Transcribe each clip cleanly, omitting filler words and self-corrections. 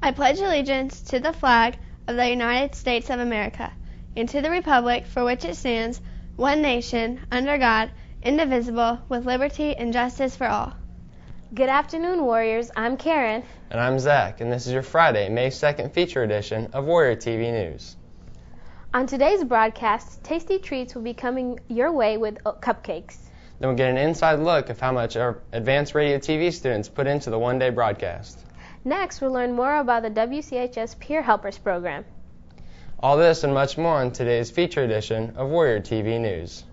I pledge allegiance to the flag of the United States of America and to the republic for which it stands, one nation, under God, indivisible, with liberty and justice for all. Good afternoon, Warriors. I'm Karen. And I'm Zach, and this is your Friday, May 2nd feature edition of Warrior TV News. On today's broadcast, tasty treats will be coming your way with cupcakes. Then we'll get an inside look of how much our advanced radio TV students put into the one-day broadcast. Next, we'll learn more about the WCHS Peer Helpers program. All this and much more on today's feature edition of Warrior TV News.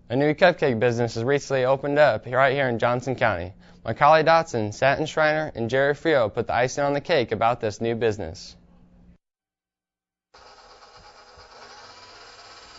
A new cupcake business has recently opened up right here in Johnson County. Macaulay Dotson, Satin Schreiner, and Jerry Frio put the icing on the cake about this new business.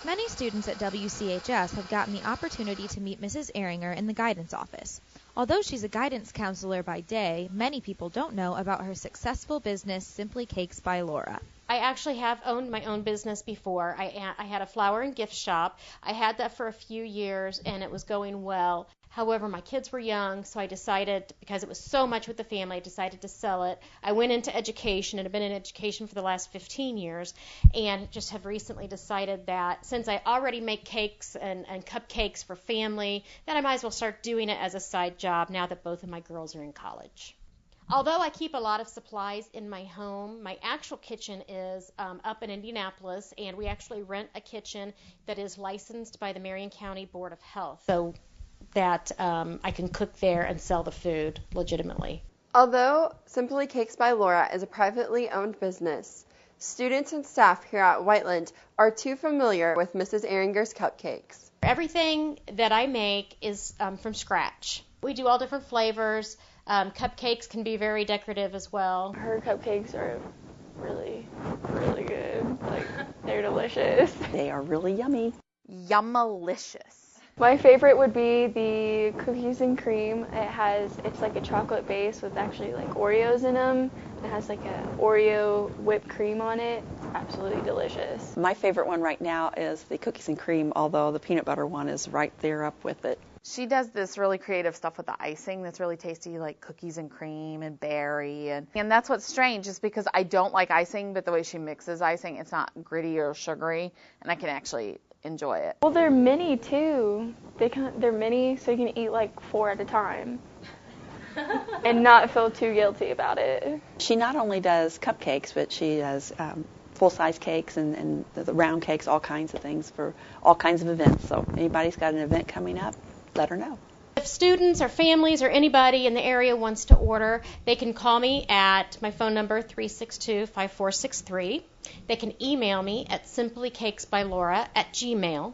Many students at WCHS have gotten the opportunity to meet Mrs. Ehringer in the guidance office. Although she's a guidance counselor by day, many people don't know about her successful business, Simply Cakes by Laura. I actually have owned my own business before. I had a flower and gift shop. I had that for a few years, and it was going well. However, my kids were young, so I decided, because it was so much with the family, I decided to sell it. I went into education, and have been in education for the last 15 years, and just have recently decided that since I already make cakes and cupcakes for family, that I might as well start doing it as a side job now that both of my girls are in college. Although I keep a lot of supplies in my home, my actual kitchen is up in Indianapolis, and we actually rent a kitchen that is licensed by the Marion County Board of Health, so that I can cook there and sell the food legitimately. Although Simply Cakes by Laura is a privately owned business, students and staff here at Whiteland are too familiar with Mrs. Ehringer's cupcakes. Everything that I make is from scratch. We do all different flavors. Cupcakes can be very decorative as well. Her cupcakes are really, really good. They're delicious. They are really yummy. Yummalicious. My favorite would be the cookies and cream. It's like a chocolate base with actually like Oreos in them. It has like a Oreo whipped cream on it. It's absolutely delicious. My favorite one right now is the cookies and cream, although the peanut butter one is right there up with it. She does this really creative stuff with the icing that's really tasty, like cookies and cream and berry. And that's what's strange, just because I don't like icing, but the way she mixes icing, it's not gritty or sugary, and I can actually enjoy it. Well, they're mini too. They're mini, so you can eat like 4 at a time and not feel too guilty about it. She not only does cupcakes, but she does full-size cakes and the round cakes, all kinds of things for all kinds of events. So anybody's got an event coming up, let her know. If students or families or anybody in the area wants to order, they can call me at my phone number 362-5463. They can email me at simplycakesbylaura@gmail.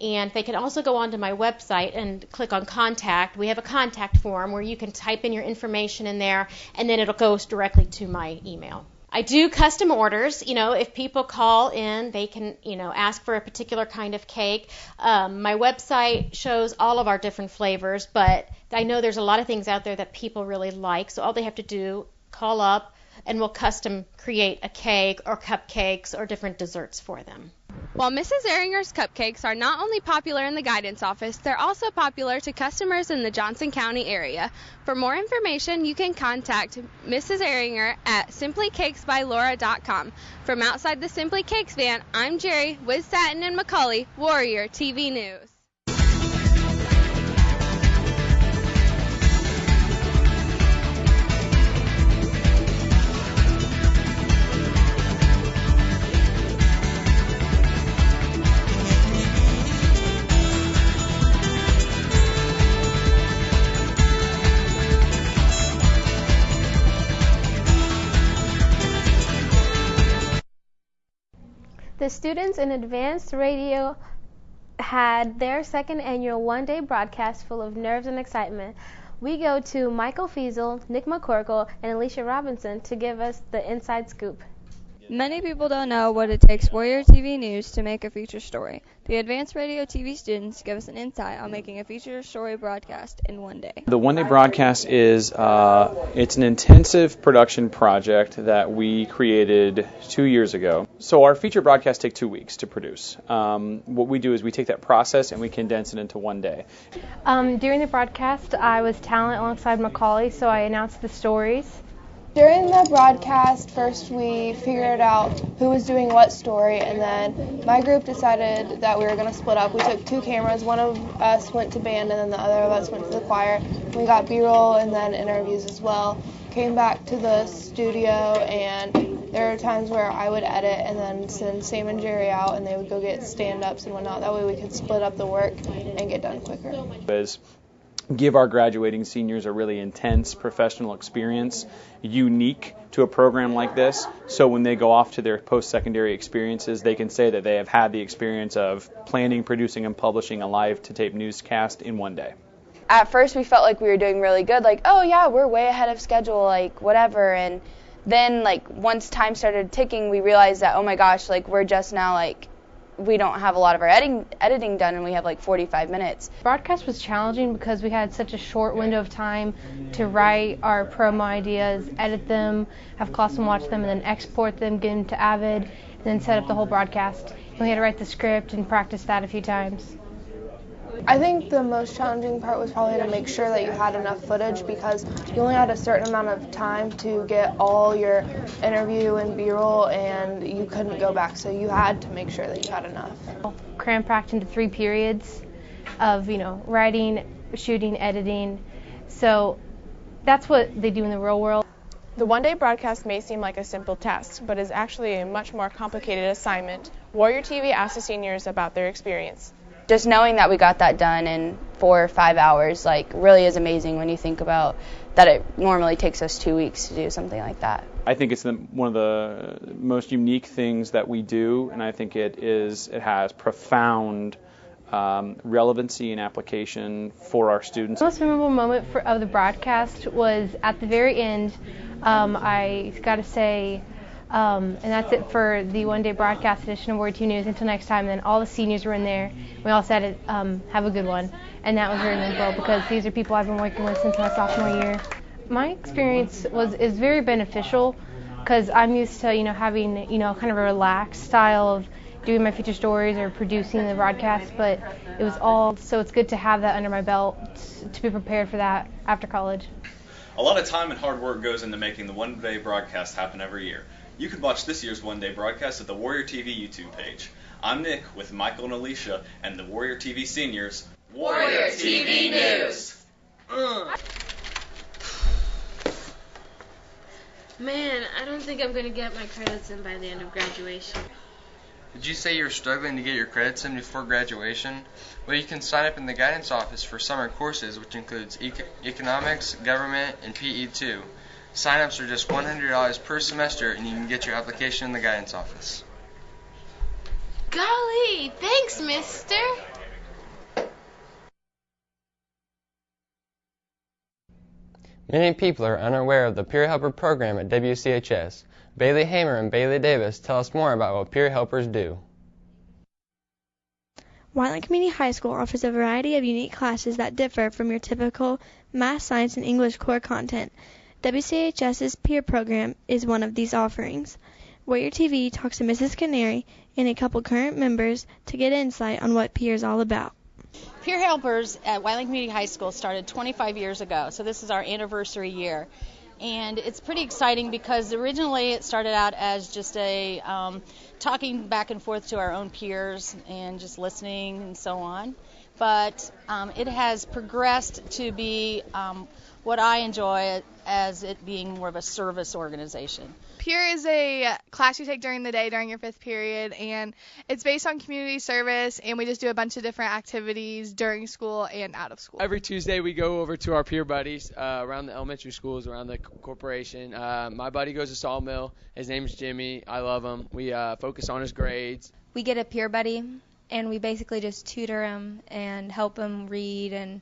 And they can also go onto my website and click on contact. We have a contact form where you can type in your information in there, and then it'll go directly to my email. I do custom orders. If people call in, they can, ask for a particular kind of cake. My website shows all of our different flavors, but I know there's a lot of things out there that people really like, so all they have to do, call up, and we'll custom create a cake or cupcakes or different desserts for them. While Mrs. Ehringer's cupcakes are not only popular in the guidance office, they're also popular to customers in the Johnson County area. For more information, you can contact Mrs. Ehringer at simplycakesbylaura.com. From outside the Simply Cakes van, I'm Jerry with Satin and Macaulay, Warrior TV News. The students in advanced radio had their second annual one-day broadcast full of nerves and excitement. We go to Michael Fiesel, Nick McCorkle, and Alicia Robinson to give us the inside scoop. Many people don't know what it takes Warrior TV News to make a feature story. The advanced radio TV students give us an insight on making a feature story broadcast in one day. The one-day broadcast is it's an intensive production project that we created 2 years ago. So our feature broadcasts take 2 weeks to produce. What we do is we take that process and we condense it into one day. During the broadcast, I was talent alongside Macaulay, so I announced the stories. During the broadcast, first we figured out who was doing what story, and then my group decided that we were going to split up. We took 2 cameras. One of us went to band, and then the other of us went to the choir. We got B-roll and then interviews as well. Came back to the studio, and there were times where I would edit and then send Sam and Jerry out, and they would go get stand-ups and whatnot. That way we could split up the work and get done quicker. Give our graduating seniors a really intense professional experience, unique to a program like this, so when they go off to their post-secondary experiences, they can say that they have had the experience of planning, producing, and publishing a live-to-tape newscast in one day. At first we felt like we were doing really good, like, oh yeah, we're way ahead of schedule, like whatever, and then like once time started ticking, we realized that, oh my gosh, like we're just now like we don't have a lot of our editing done, and we have like 45 minutes. Broadcast was challenging because we had such a short window of time to write our promo ideas, edit them, have Clausen watch them, and then export them, get them to Avid, and then set up the whole broadcast. And we had to write the script and practice that a few times. I think the most challenging part was probably to make sure that you had enough footage, because you only had a certain amount of time to get all your interview and B-roll, and you couldn't go back, so you had to make sure that you had enough. Cram-packed into 3 periods of, writing, shooting, editing. So that's what they do in the real world. The one-day broadcast may seem like a simple task, but is actually a much more complicated assignment. Warrior TV asked the seniors about their experience. Just knowing that we got that done in 4 or 5 hours, like, really is amazing when you think about that it normally takes us 2 weeks to do something like that. I think it's one of the most unique things that we do, and I think it has profound relevancy and application for our students. The most memorable moment of the broadcast was at the very end. I got to say, and that's it for the one-day broadcast edition of Warrior TV News. Until next time, then all the seniors were in there. We all said, have a good one. And that was very memorable because these are people I've been working with since my sophomore year. My experience is very beneficial because I'm used to, having, kind of a relaxed style of doing my feature stories or producing the broadcast, but it was all, so it's good to have that under my belt to be prepared for that after college. A lot of time and hard work goes into making the one-day broadcast happen every year. You can watch this year's one-day broadcast at the Warrior TV YouTube page. I'm Nick with Michael and Alicia and the Warrior TV seniors. Warrior TV News! Man, I don't think I'm going to get my credits in by the end of graduation. Did you say you're struggling to get your credits in before graduation? Well, you can sign up in the guidance office for summer courses, which includes economics, government, and PE too. Sign-ups are just $100 per semester, and you can get your application in the guidance office. Golly, thanks, mister. Many people are unaware of the Peer Helper program at WCHS. Bailey Hamer and Bailey Davis tell us more about what Peer Helpers do. Whiteland Community High School offers a variety of unique classes that differ from your typical math, science, and English core content. WCHS's peer program is one of these offerings. Warrior TV talks to Mrs. Canary and a couple current members to get insight on what peer is all about. Peer Helpers at Whiteland Community High School started 25 years ago, so this is our anniversary year. And it's pretty exciting because originally it started out as just a talking back and forth to our own peers and just listening and so on. But it has progressed to be what I enjoy as it being more of a service organization. Peer is a class you take during the day during your 5th period, and it's based on community service, and we just do a bunch of different activities during school and out of school. Every Tuesday we go over to our peer buddies around the elementary schools, around the corporation. My buddy goes to Sawmill. His name's Jimmy. I love him. We focus on his grades. We get a peer buddy, and we basically just tutor him and help him read and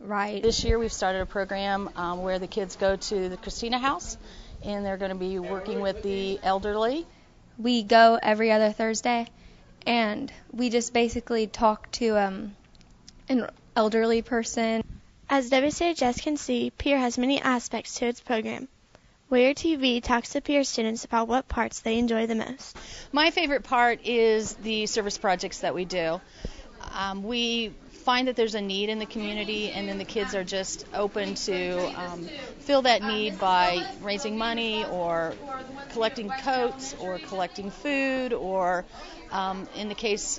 write. This year we've started a program where the kids go to the Christina House, and they're going to be working with the elderly. we go every other Thursday, and we just basically talk to an elderly person. As WCHS can see, Peer has many aspects to its program. Warrior TV talks to Peer students about what parts they enjoy the most. My favorite part is the service projects that we do. We find that there's a need in the community, and then the kids are just open to fill that need by raising money or collecting coats or collecting food, or in the case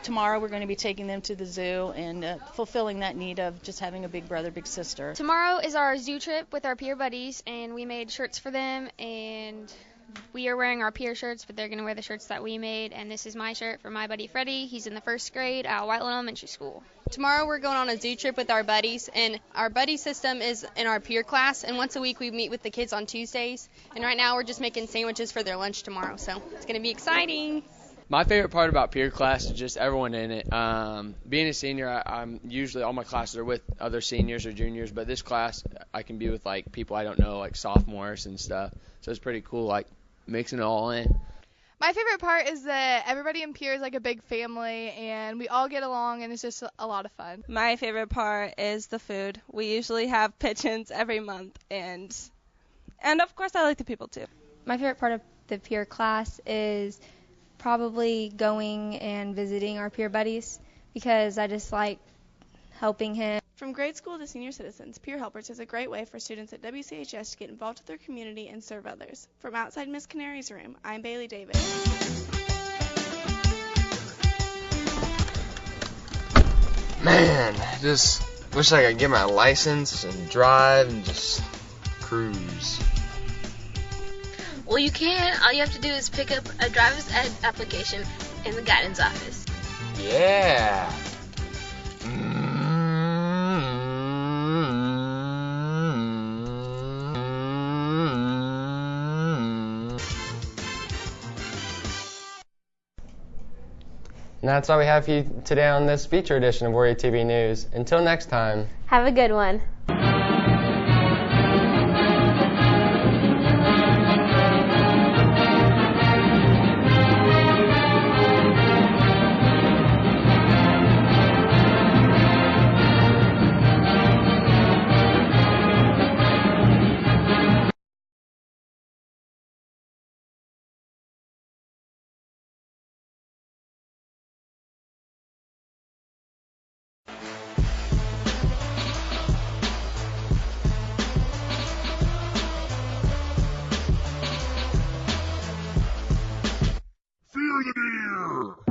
tomorrow we're going to be taking them to the zoo and fulfilling that need of just having a big brother, big sister. Tomorrow is our zoo trip with our peer buddies, and we made shirts for them, and we are wearing our peer shirts, but they're going to wear the shirts that we made. And this is my shirt for my buddy Freddie. He's in the 1st grade at Whiteland Elementary School. Tomorrow we're going on a zoo trip with our buddies, and our buddy system is in our peer class, and once a week we meet with the kids on Tuesdays. And right now we're just making sandwiches for their lunch tomorrow, so it's going to be exciting. My favorite part about peer class is just everyone in it. Being a senior, I'm usually all my classes are with other seniors or juniors, but this class I can be with like people I don't know, like sophomores and stuff. So it's pretty cool, like mixing it all in. My favorite part is that everybody in Peer is like a big family, and we all get along, and it's just a lot of fun. My favorite part is the food. We usually have pitch-ins every month, and of course I like the people too. My favorite part of the peer class is probably going and visiting our peer buddies, because I just like helping him. From grade school to senior citizens, Peer Helpers is a great way for students at WCHS to get involved with their community and serve others. From outside Miss Canary's room, I'm Bailey Davis. Man, just wish I could get my license and drive and just cruise. Well, you can. All you have to do is pick up a driver's ed application in the guidance office. Yeah. And that's all we have for you today on this feature edition of Warrior TV News. Until next time. Have a good one. Fear the deer!